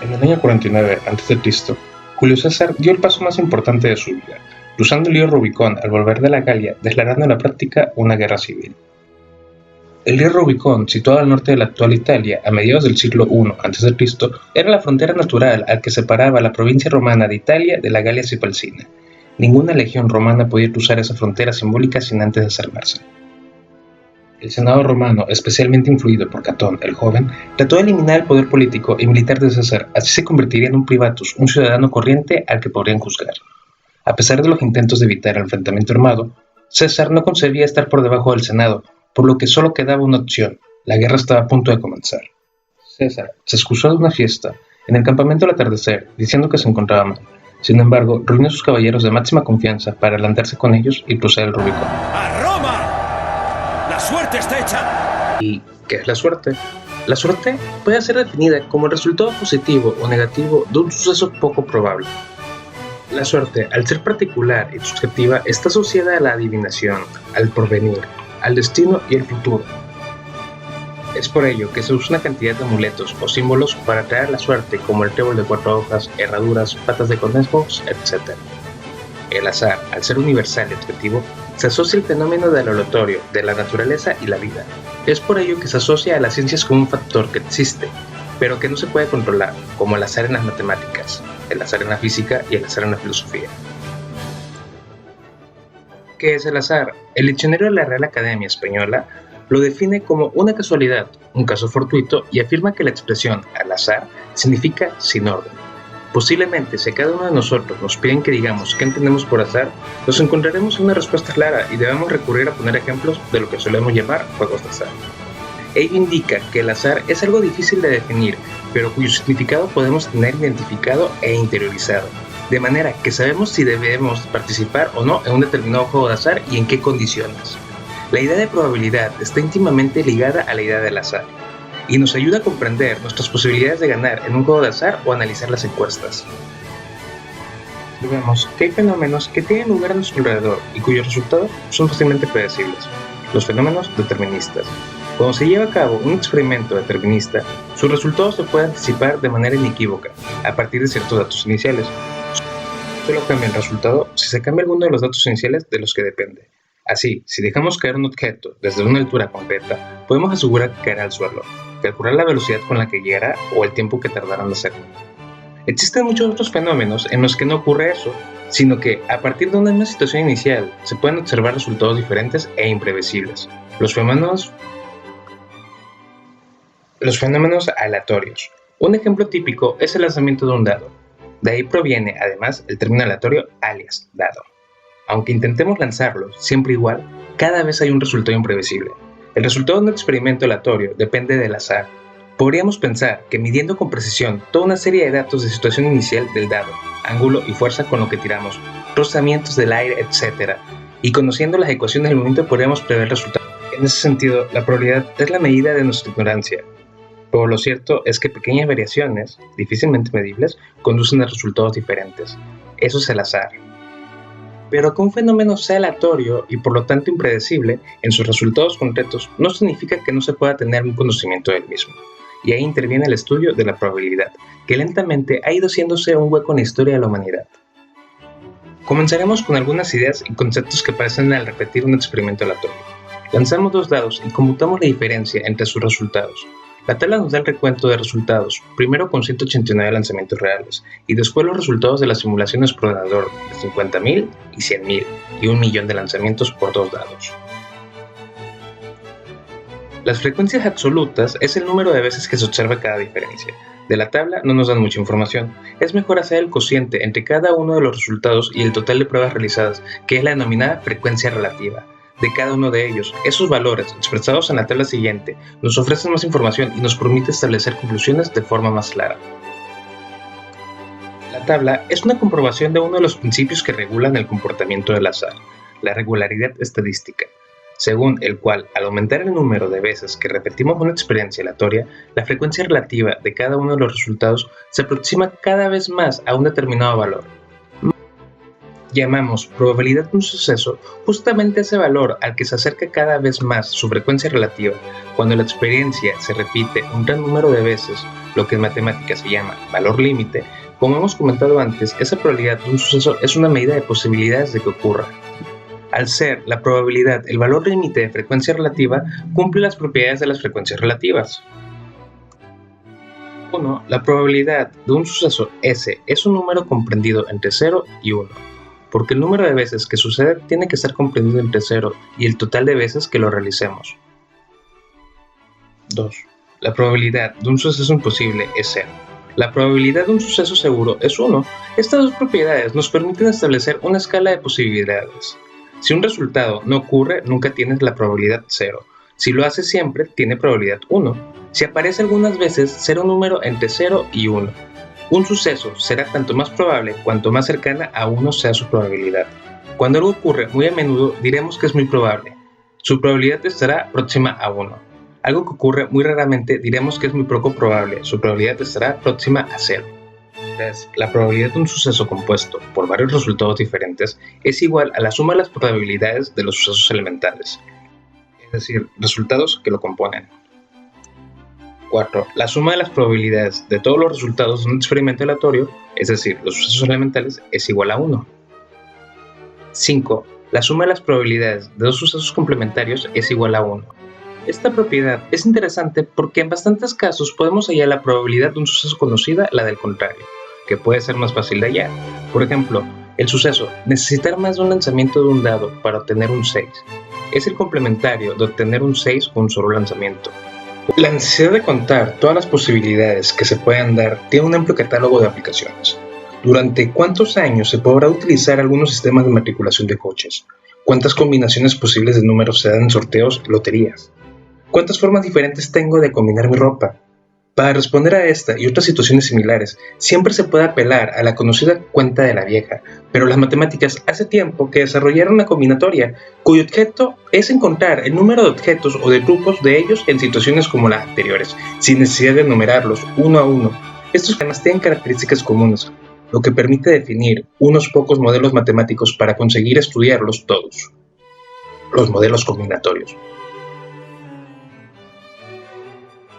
En el año 49 a.C., Julio César dio el paso más importante de su vida, cruzando el río Rubicón al volver de la Galia, declarando en la práctica una guerra civil. El río Rubicón, situado al norte de la actual Italia a mediados del siglo I a.C., era la frontera natural al que separaba la provincia romana de Italia de la Galia Cisalpina. Ninguna legión romana podía cruzar esa frontera simbólica sin antes desarmarse. El Senado romano, especialmente influido por Catón el Joven, trató de eliminar el poder político y militar de César, así se convertiría en un privatus, un ciudadano corriente al que podrían juzgar. A pesar de los intentos de evitar el enfrentamiento armado, César no concebía estar por debajo del Senado, por lo que solo quedaba una opción: la guerra estaba a punto de comenzar. César se excusó de una fiesta en el campamento al atardecer, diciendo que se encontraba mal. Sin embargo, reunió a sus caballeros de máxima confianza para adelantarse con ellos y cruzar el Rubicón. ¡A Roma! ¡La suerte está hecha! ¿Y qué es la suerte? La suerte puede ser definida como el resultado positivo o negativo de un suceso poco probable. La suerte, al ser particular y subjetiva, está asociada a la adivinación, al porvenir, al destino y al futuro. Es por ello que se usa una cantidad de amuletos o símbolos para atraer la suerte, como el trébol de 4 hojas, herraduras, patas de conejos, etc. El azar, al ser universal y objetivo, se asocia al fenómeno del aleatorio, de la naturaleza y la vida. Es por ello que se asocia a las ciencias como un factor que existe, pero que no se puede controlar, como el azar en las matemáticas, el azar en la física y el azar en la filosofía. ¿Qué es el azar? El diccionario de la Real Academia Española lo define como una casualidad, un caso fortuito, y afirma que la expresión al azar significa sin orden. Posiblemente, si a cada uno de nosotros nos piden que digamos qué entendemos por azar, nos encontraremos una respuesta clara y debemos recurrir a poner ejemplos de lo que solemos llamar juegos de azar. Ello indica que el azar es algo difícil de definir, pero cuyo significado podemos tener identificado e interiorizado, de manera que sabemos si debemos participar o no en un determinado juego de azar y en qué condiciones. La idea de probabilidad está íntimamente ligada a la idea del azar, y nos ayuda a comprender nuestras posibilidades de ganar en un juego de azar o analizar las encuestas. Vemos que hay fenómenos que tienen lugar a nuestro alrededor y cuyos resultados son fácilmente predecibles, los fenómenos deterministas. Cuando se lleva a cabo un experimento determinista, sus resultados se pueden anticipar de manera inequívoca, a partir de ciertos datos iniciales. Solo cambia el resultado si se cambia alguno de los datos iniciales de los que depende. Así, si dejamos caer un objeto desde una altura concreta, podemos asegurar que caerá al suelo, calcular la velocidad con la que llegará o el tiempo que tardará en hacerlo. Existen muchos otros fenómenos en los que no ocurre eso, sino que, a partir de una misma situación inicial, se pueden observar resultados diferentes e imprevisibles. Los fenómenos aleatorios. Un ejemplo típico es el lanzamiento de un dado. De ahí proviene, además, el término aleatorio alias dado. Aunque intentemos lanzarlo siempre igual, cada vez hay un resultado imprevisible. El resultado de un experimento aleatorio depende del azar. Podríamos pensar que midiendo con precisión toda una serie de datos de situación inicial del dado, ángulo y fuerza con lo que tiramos, rozamientos del aire, etc., y conociendo las ecuaciones del momento podríamos prever el resultado. En ese sentido, la probabilidad es la medida de nuestra ignorancia. Pero lo cierto es que pequeñas variaciones, difícilmente medibles, conducen a resultados diferentes. Eso es el azar. Pero que un fenómeno sea aleatorio y por lo tanto impredecible en sus resultados concretos no significa que no se pueda tener un conocimiento del mismo. Y ahí interviene el estudio de la probabilidad, que lentamente ha ido haciéndose un hueco en la historia de la humanidad. Comenzaremos con algunas ideas y conceptos que aparecen al repetir un experimento aleatorio. Lanzamos 2 dados y computamos la diferencia entre sus resultados. La tabla nos da el recuento de resultados, primero con 189 lanzamientos reales, y después los resultados de las simulaciones por ordenador de 50.000 y 100.000, y 1.000.000 de lanzamientos por 2 dados. Las frecuencias absolutas es el número de veces que se observa cada diferencia. De la tabla no nos dan mucha información. Es mejor hacer el cociente entre cada uno de los resultados y el total de pruebas realizadas, que es la denominada frecuencia relativa de cada uno de ellos. Esos valores, expresados en la tabla siguiente, nos ofrecen más información y nos permite establecer conclusiones de forma más clara. La tabla es una comprobación de uno de los principios que regulan el comportamiento del azar, la regularidad estadística, según el cual, al aumentar el número de veces que repetimos una experiencia aleatoria, la frecuencia relativa de cada uno de los resultados se aproxima cada vez más a un determinado valor. Llamamos probabilidad de un suceso justamente ese valor al que se acerca cada vez más su frecuencia relativa cuando la experiencia se repite un gran número de veces, lo que en matemáticas se llama valor límite. Como hemos comentado antes, esa probabilidad de un suceso es una medida de posibilidades de que ocurra. Al ser la probabilidad el valor límite de frecuencia relativa, cumple las propiedades de las frecuencias relativas. 1. La probabilidad de un suceso S es un número comprendido entre 0 y 1, porque el número de veces que sucede tiene que estar comprendido entre 0 y el total de veces que lo realicemos. 2. La probabilidad de un suceso imposible es 0. La probabilidad de un suceso seguro es 1. Estas dos propiedades nos permiten establecer una escala de posibilidades. Si un resultado no ocurre, nunca tienes la probabilidad 0. Si lo hace siempre, tiene probabilidad 1. Si aparece algunas veces, será un número entre 0 y 1. Un suceso será tanto más probable cuanto más cercana a 1 sea su probabilidad. Cuando algo ocurre muy a menudo, diremos que es muy probable. Su probabilidad estará próxima a 1. Algo que ocurre muy raramente, diremos que es muy poco probable. Su probabilidad estará próxima a 0. 3. La probabilidad de un suceso compuesto por varios resultados diferentes es igual a la suma de las probabilidades de los sucesos elementales, es decir, resultados que lo componen. 4. La suma de las probabilidades de todos los resultados de un experimento aleatorio, es decir, los sucesos elementales, es igual a 1. 5. La suma de las probabilidades de dos sucesos complementarios es igual a 1. Esta propiedad es interesante porque en bastantes casos podemos hallar la probabilidad de un suceso conocida la del contrario, que puede ser más fácil de hallar. Por ejemplo, el suceso necesitar más de un lanzamiento de un dado para obtener un 6 es el complementario de obtener un 6 con un solo lanzamiento. La necesidad de contar todas las posibilidades que se pueden dar tiene un amplio catálogo de aplicaciones. ¿Durante cuántos años se podrá utilizar algunos sistemas de matriculación de coches? ¿Cuántas combinaciones posibles de números se dan en sorteos y loterías? ¿Cuántas formas diferentes tengo de combinar mi ropa? Para responder a esta y otras situaciones similares, siempre se puede apelar a la conocida cuenta de la vieja, pero las matemáticas hace tiempo que desarrollaron una combinatoria, cuyo objeto es encontrar el número de objetos o de grupos de ellos en situaciones como las anteriores, sin necesidad de enumerarlos uno a uno. Estos sistemas tienen características comunes, lo que permite definir unos pocos modelos matemáticos para conseguir estudiarlos todos. Los modelos combinatorios.